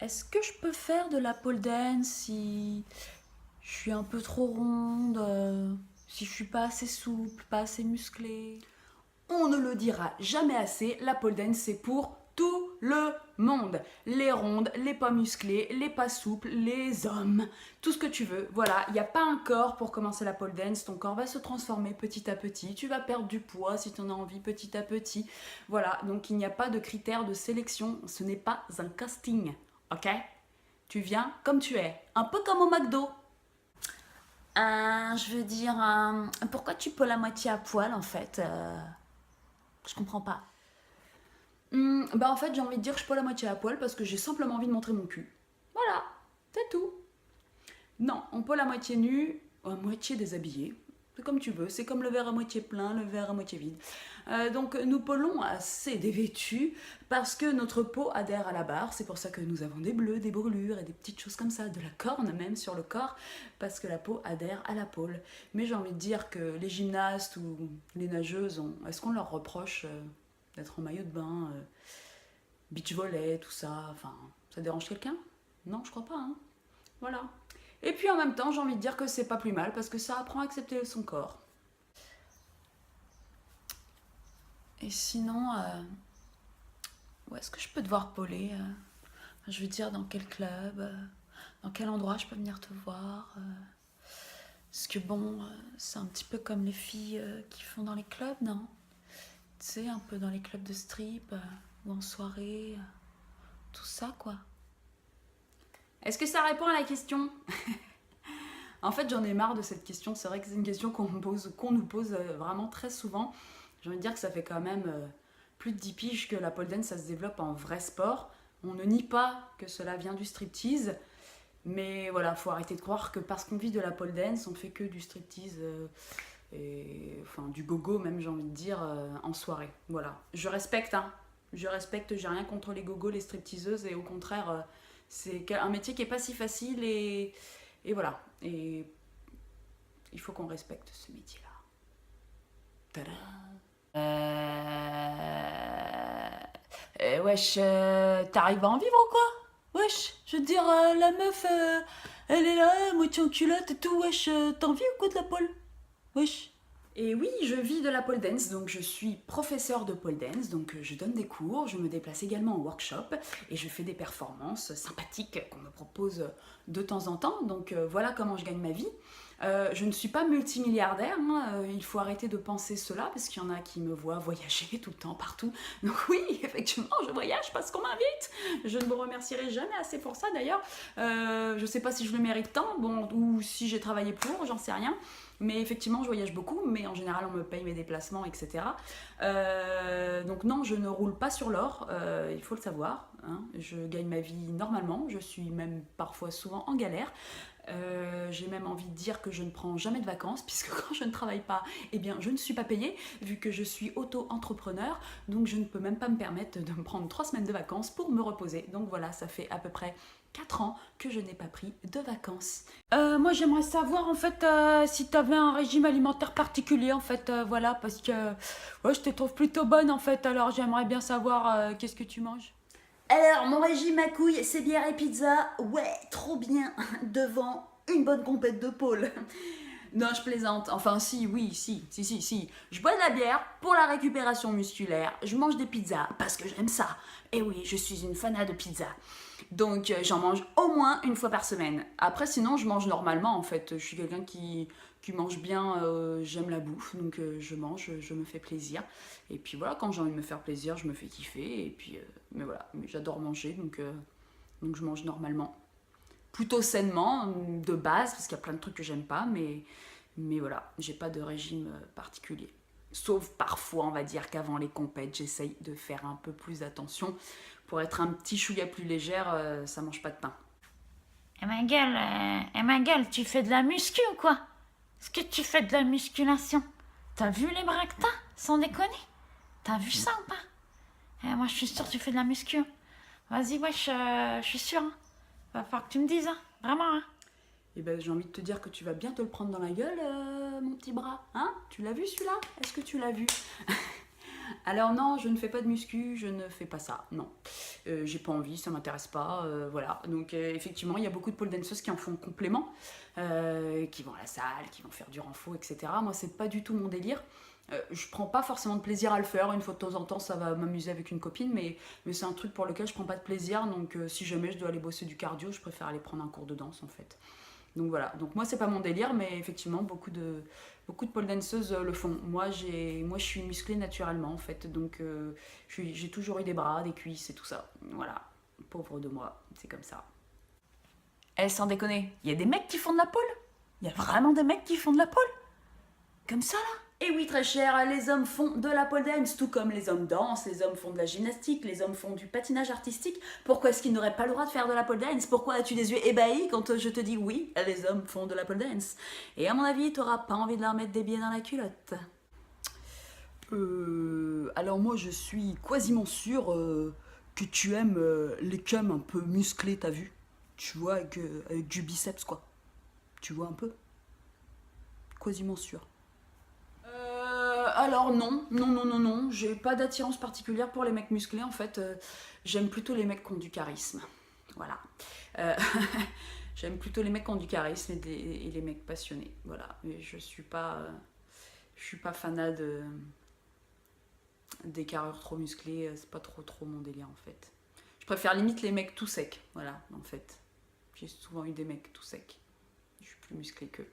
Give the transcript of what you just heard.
Est-ce que je peux faire de la pole dance si je suis un peu trop ronde, si je suis pas assez souple, pas assez musclée? On ne le dira jamais assez, la pole dance c'est pour tout le monde. Les rondes, les pas musclés, les pas souples, les hommes, tout ce que tu veux. Voilà, il n'y a pas un corps pour commencer la pole dance. Ton corps va se transformer petit à petit. Tu vas perdre du poids si tu en as envie petit à petit. Voilà, donc il n'y a pas de critères de sélection. Ce n'est pas un casting, ok? Tu viens comme tu es, un peu comme au McDo. Je veux dire, pourquoi tu peux la moitié à poil en fait? Je comprends pas. Bah en fait j'ai envie de dire que je peux la moitié à poil parce que j'ai simplement envie de montrer mon cul. Voilà, c'est tout. Non, on peut la moitié nue, à moitié déshabillée. C'est comme tu veux, c'est comme le verre à moitié plein, le verre à moitié vide. Donc nous pelons assez dévêtus parce que notre peau adhère à la barre. C'est pour ça que nous avons des bleus, des brûlures et des petites choses comme ça, de la corne même sur le corps, parce que la peau adhère à la pôle. Mais j'ai envie de dire que les gymnastes ou les nageuses, est-ce qu'on leur reproche d'être en maillot de bain, beach volley, tout ça, enfin, ça dérange quelqu'un? Non, je crois pas, hein. Voilà. Et puis en même temps, j'ai envie de dire que c'est pas plus mal parce que ça apprend à accepter son corps. Et sinon, où est-ce que je peux te voir poler? Je veux dire, dans quel club? Dans quel endroit je peux venir te voir? Parce que bon, c'est un petit peu comme les filles qui font dans les clubs, non? Tu sais, un peu dans les clubs de strip ou en soirée, tout ça quoi. Est-ce que ça répond à la question? En fait, j'en ai marre de cette question. C'est vrai que c'est une question qu'on nous pose vraiment très souvent. J'ai envie de dire que ça fait quand même plus de 10 piges que la pole dance, ça se développe en vrai sport. On ne nie pas que cela vient du striptease. Mais voilà, faut arrêter de croire que parce qu'on vit de la pole dance, on fait que du striptease et enfin du gogo même j'ai envie de dire en soirée. Voilà, je respecte hein. Je respecte, j'ai rien contre les gogos, les stripteaseuses et au contraire c'est un métier qui est pas si facile et voilà. Et il faut qu'on respecte ce métier-là. Tada. Wesh, t'arrives à en vivre ou quoi? Wesh, je veux dire, la meuf, elle est là, moitié en culotte et tout, wesh, t'en vis ou quoi de la poule? Wesh. Et oui, je vis de la pole dance, donc je suis professeur de pole dance, donc je donne des cours, je me déplace également en workshop et je fais des performances sympathiques qu'on me propose de temps en temps. Donc voilà comment je gagne ma vie. Je ne suis pas multimilliardaire, hein, il faut arrêter de penser cela parce qu'il y en a qui me voient voyager tout le temps, partout. Donc oui, effectivement, je voyage parce qu'on m'invite. Je ne vous remercierai jamais assez pour ça d'ailleurs. Je ne sais pas si je le mérite tant, bon, ou si j'ai travaillé pour, j'en sais rien. Mais effectivement, je voyage beaucoup, mais en général, on me paye mes déplacements, etc. Donc non, je ne roule pas sur l'or, il faut le savoir, hein. Je gagne ma vie normalement, je suis même parfois souvent en galère. J'ai même envie de dire que je ne prends jamais de vacances, puisque quand je ne travaille pas, eh bien, je ne suis pas payée, vu que je suis auto-entrepreneur, donc je ne peux même pas me permettre de me prendre 3 semaines de vacances pour me reposer. Donc voilà, ça fait à peu près 4 ans que je n'ai pas pris de vacances. Moi, j'aimerais savoir, en fait, si t'avais un régime alimentaire particulier, en fait, voilà, parce que, ouais, je te trouve plutôt bonne, en fait, alors j'aimerais bien savoir qu'est-ce que tu manges. Alors, mon régime à couilles, c'est bière et pizza. Ouais, trop bien. Devant une bonne compète de pôle. Non, je plaisante. Enfin, si, oui, si. Je bois de la bière pour la récupération musculaire. Je mange des pizzas parce que j'aime ça. Et oui, je suis une fanat de pizza. Donc, j'en mange au moins une fois par semaine. Après, sinon, je mange normalement, en fait. Je suis quelqu'un qui mange bien. J'aime la bouffe. Donc, je mange, je me fais plaisir. Et puis voilà, quand j'ai envie de me faire plaisir, je me fais kiffer. Et puis, mais voilà, mais j'adore manger. Donc, je mange normalement plutôt sainement de base parce qu'il y a plein de trucs que j'aime pas mais voilà, j'ai pas de régime particulier, sauf parfois on va dire qu'avant les compètes j'essaye de faire un peu plus attention pour être un petit chouïa plus légère, ça mange pas de pain. Ma gueule, tu fais de la muscu ou quoi? Est-ce que tu fais de la musculation? T'as vu les bras que t'as? Sans déconner? T'as vu ça ou pas? Moi, je suis sûre que tu fais de la muscu. Vas-y, wesh, je suis sûre, hein. Va falloir que tu me dises, hein. Vraiment, hein. Et ben j'ai envie de te dire que tu vas bien te le prendre dans la gueule, mon petit bras, hein? Tu l'as vu celui-là? Est-ce que tu l'as vu? Alors non, je ne fais pas de muscu, je ne fais pas ça, non. J'ai pas envie, ça m'intéresse pas, voilà. Donc effectivement, il y a beaucoup de pole danceuses qui en font complément, qui vont à la salle, qui vont faire du renfort, etc. Moi, c'est pas du tout mon délire. Je prends pas forcément de plaisir à le faire, une fois de temps en temps ça va m'amuser avec une copine, mais c'est un truc pour lequel je prends pas de plaisir, donc si jamais je dois aller bosser du cardio, je préfère aller prendre un cours de danse en fait. Donc voilà, donc moi c'est pas mon délire, mais effectivement beaucoup de pole danseuses le font. Moi je suis musclée naturellement en fait, donc j'ai toujours eu des bras, des cuisses et tout ça. Voilà, pauvre de moi, c'est comme ça. Eh, sans déconner, il y a des mecs qui font de la pole? Il y a vraiment des mecs qui font de la pole? Comme ça là? Et oui, très cher, les hommes font de la pole dance, tout comme les hommes dansent, les hommes font de la gymnastique, les hommes font du patinage artistique. Pourquoi est-ce qu'ils n'auraient pas le droit de faire de la pole dance? Pourquoi as-tu des yeux ébahis quand je te dis oui, les hommes font de la pole dance? Et à mon avis, t'auras pas envie de leur mettre des billets dans la culotte. Alors moi je suis quasiment sûre que tu aimes les cums un peu musclés, t'as vu? Tu vois, avec du biceps quoi. Tu vois un peu? Quasiment sûr. Alors non, non, non, non, non, j'ai pas d'attirance particulière pour les mecs musclés en fait. J'aime plutôt les mecs qui ont du charisme. Voilà. Euh, J'aime plutôt les mecs qui ont du charisme et les mecs passionnés. Voilà. Mais je suis pas fanat des carrures trop musclées. C'est pas trop mon délire en fait. Je préfère limite les mecs tout secs. Voilà, en fait. J'ai souvent eu des mecs tout secs. Je suis plus musclée qu'eux.